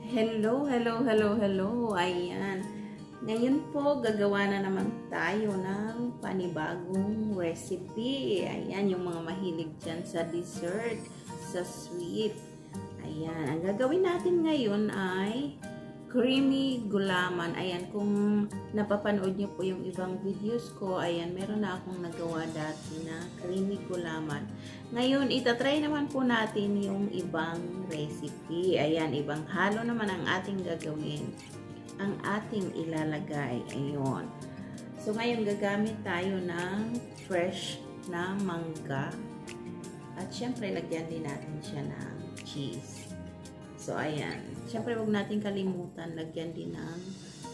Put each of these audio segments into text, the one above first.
Hello. Ayan. Ngayon po, gagawa na naman tayo ng panibagong recipe. Ayan, yung mga mahilig dyan sa dessert, sa sweet. Ayan, ang gagawin natin ngayon ay creamy gulaman. Ayan, kung napapanood nyo po yung ibang videos ko, ayan, meron na akong nagawa dati na creamy gulaman. Ngayon, itatry naman po natin yung ibang recipe. Ayan, ibang halo naman ang ating gagawin. Ang ating ilalagay. Ayun. So, ngayon, gagamit tayo ng fresh na mangga. At syempre, lagyan din natin siya ng cheese. So, ayan. Siyempre, huwag natin kalimutan, lagyan din ng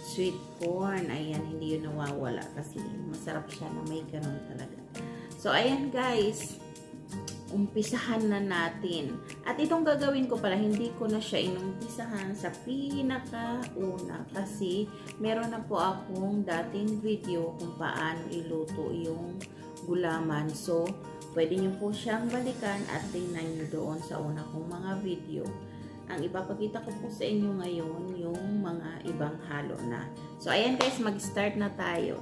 sweet corn. Ayan, hindi yun nawawala kasi masarap siya na may ganun talaga. So, ayan guys. Umpisahan na natin. At itong gagawin ko pala, hindi ko na siya inumpisahan sa pinakauna kasi meron na po akong dating video kung paano iluto yung gulaman. So, pwede nyo po siyang balikan at tingnan nyo doon sa una kong mga video. Ang ipapakita ko po sa inyo ngayon yung mga ibang halo na. So, ayan guys, mag-start na tayo.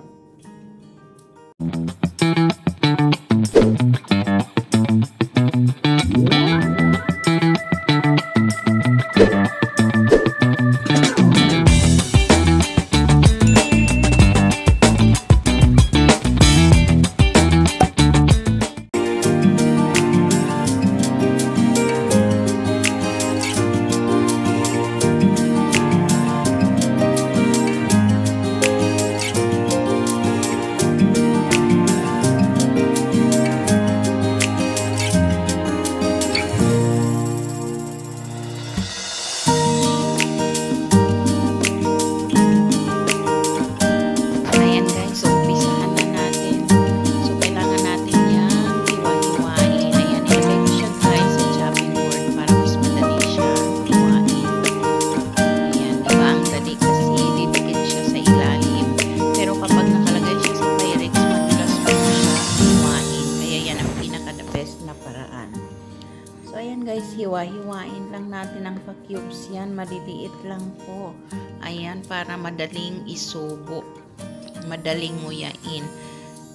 So, ayan guys, hiwa-hiwain lang natin ang pa-cubes yan. Maliliit lang po. Ayan, para madaling isubo. Madaling nguyain.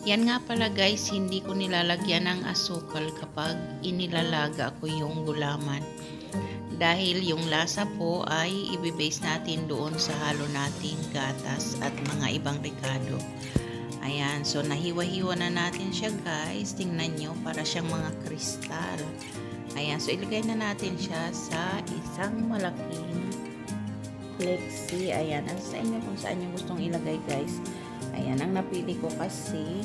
Yan nga pala guys, hindi ko nilalagyan ng asukal kapag inilalaga ko yung gulaman. Dahil yung lasa po ay ibibase natin doon sa halo nating gatas at mga ibang ricado. Ayan, so nahiwa-hiwa na natin siya guys. Tingnan nyo, para siyang mga kristal. Ayan, so ilagay na natin siya sa isang malaking flexi. Ayan, sa inyo kung saan nyo gustong ilagay guys. Ayan, ang napili ko kasi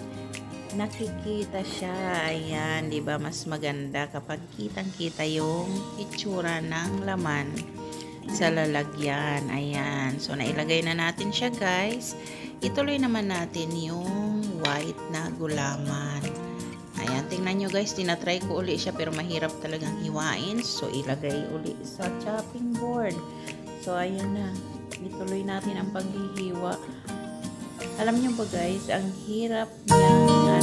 nakikita siya. Ayan, di ba mas maganda kapag kitang-kita yung itsura ng laman sa lalagyan. Ayan, so nailagay na natin siya guys. Ituloy naman natin yung white na gulaman. Ayan, tingnan nyo guys, tinatry ko uli siya pero mahirap talagang hiwain. So, ilagay uli sa chopping board. So, ayan na. Ituloy natin ang paghihiwa. Alam nyo ba guys, ang hirap niya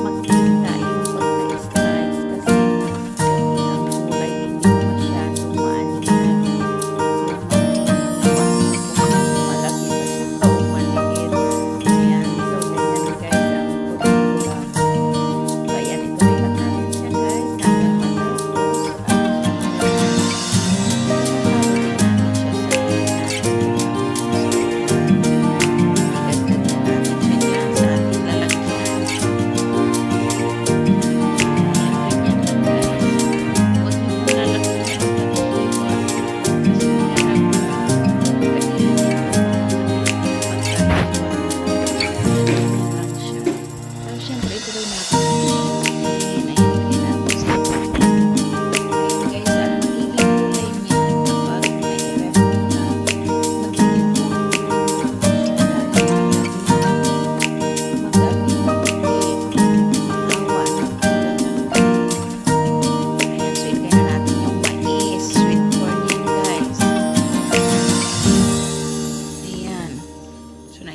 makita yung pagka-slice kasi ang kulay hindi mo masyadong maanihan. Malaki pa siya o maliit. Ayan, so ganyan guys ang pagkulang. So ayan, ituloy lang natin siya guys hanggang matapos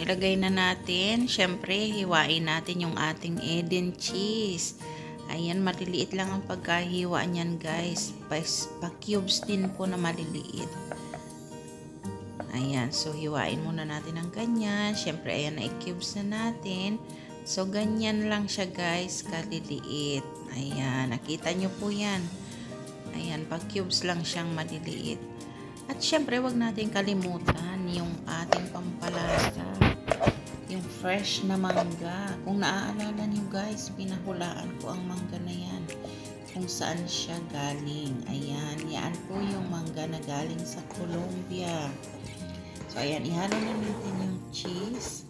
ilagay na natin. Syempre, hiwain natin yung ating Eden cheese. Ayan, maliliit lang ang pagkahiwa niyan guys. Pa-cubes din po na maliliit. Ayan, so hiwain muna natin ng ganyan. Siyempre, ayan na i-cubes na natin. So, ganyan lang siya guys, kaliliit. Ayan, nakita nyo po yan. Ayan, pa-cubes lang siyang maliliit. At siyempre, wag natin kalimutan yung ating pampalasa. Yung fresh na mangga. Kung naaalala nyo guys, pinahulaan ko ang mangga na yan. Kung saan siya galing. Ayan, yan po yung mangga na galing sa Colombia. So, ayan, ihalo na natin yung cheese.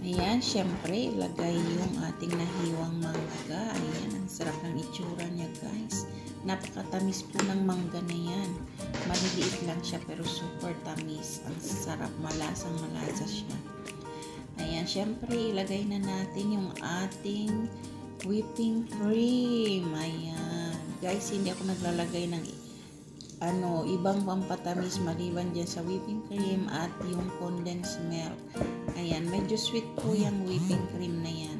Ayan, syempre, ilagay yung ating nahiwang mangga. Ayan, ang sarap ng itsura niya guys. Napakatamis po ng mangga na yan. Maliliit lang siya pero super tamis. Ang sarap, malasang malasa siya. Ayan, syempre, ilagay na natin yung ating whipping cream. Ayan. Guys, hindi ako naglalagay ng ibang pampatamis maliban dyan sa whipping cream at yung condensed milk. Ayan, medyo sweet po yung whipping cream na yan.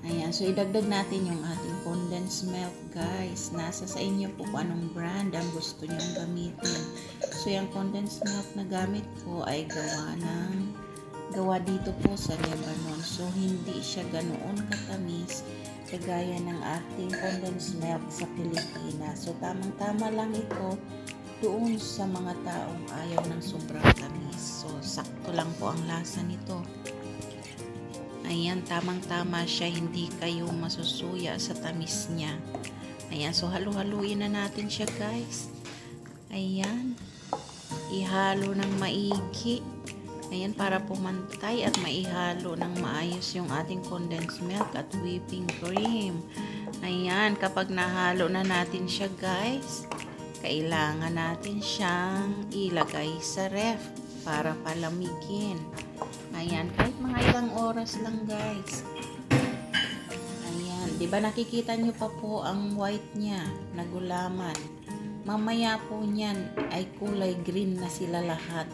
Ayan, so idagdag natin yung ating condensed milk guys. Nasa sa inyo po kung anong brand ang gusto nyong gamitin. So yung condensed milk na gamit ko ay gawa dito po sa Lebanon. So hindi siya ganoon katamis kagaya ng ating condensed milk sa Pilipinas. So tamang-tama lang ito doon sa mga taong ayaw ng sobrang tamis. So sakto lang po ang lasa nito. Ayan, tamang-tama siya, hindi kayo masusuya sa tamis niya. Ayan, so halu-haluin na natin siya guys. Ayan, ihalo ng maigi. Ayan, para pumantay at maihalo ng maayos yung ating condensed milk at whipping cream. Ayan, kapag nahalo na natin siya guys, kailangan natin siyang ilagay sa ref para palamigin. Ayan, kahit mga ilang oras lang guys. Ayan, diba nakikita nyo pa po ang white niya na gulaman. Mamaya po niyan ay kulay green na sila lahat.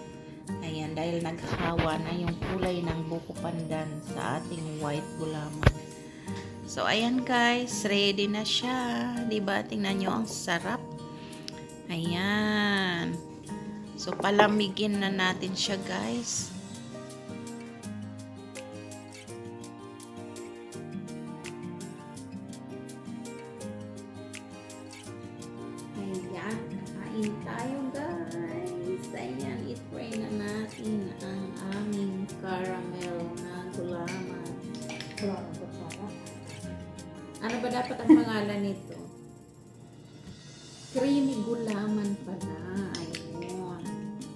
Ayan, dahil naghawa na yung kulay ng buko pandan sa ating white gulaman. So, ayan guys, ready na siya. Diba? Tingnan nyo, ang sarap. Ayan. So, palamigin na natin siya guys. Ayan, kain tayo guys. Ayan, i-try na natin ang aming caramel na gulaman. Ano ba dapat ang pangalan nito? Creamy gulaman pala. Ayun.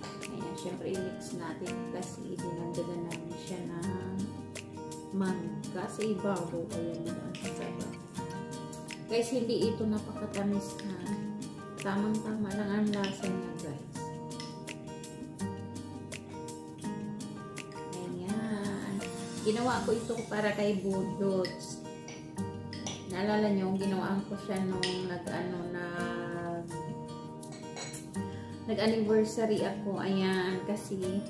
Ayan, syempre i-mix natin kasi dinagdagan namin siya ng mangga sa ibabaw. Ayan, guys, hindi ito napakatamis na. Tamang-tama lang ang lasa niya guys. Ayan. Ginawa ko ito para kay Budots. Naalala nyo, ginawaan ko siya nung nag-anniversary ako. Ayan, kasi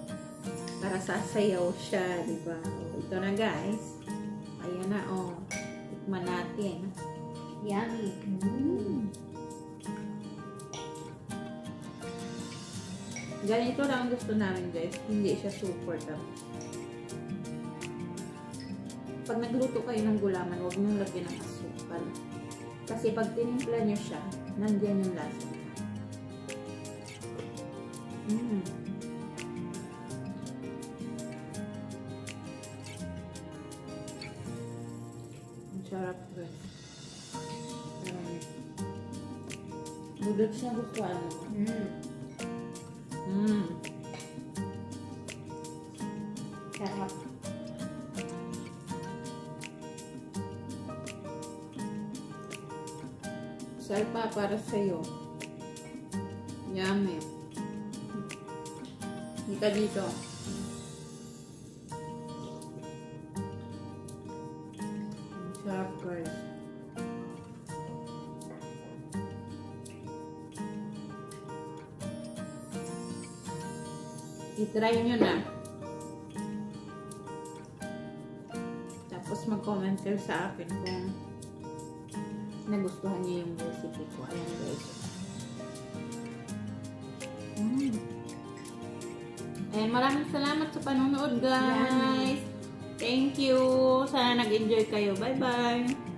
para sasayaw siya, diba? Ito na guys. Ayan na, oh. Tikman natin. Yummy. Ganito lang gusto namin guys. Hindi siya super tamis. Pag nagluto kayo ng gulaman, huwag nyo lagyan ng asukal. Kasi pag tinimpla nyo siya, nandiyan yung lasa. Ang sarap guys. Budots na gusto ano. Sarap. Salpa para sa'yo. Yummy. Dito dito. Sarap guys. I-try nyo na. Tapos mag-comment kayo sa akin kung nagustuhan niyo yung recipe ko. Ayan guys. Ayan, maraming salamat sa panonood guys. Thank you. Sana nag-enjoy kayo. Bye-bye.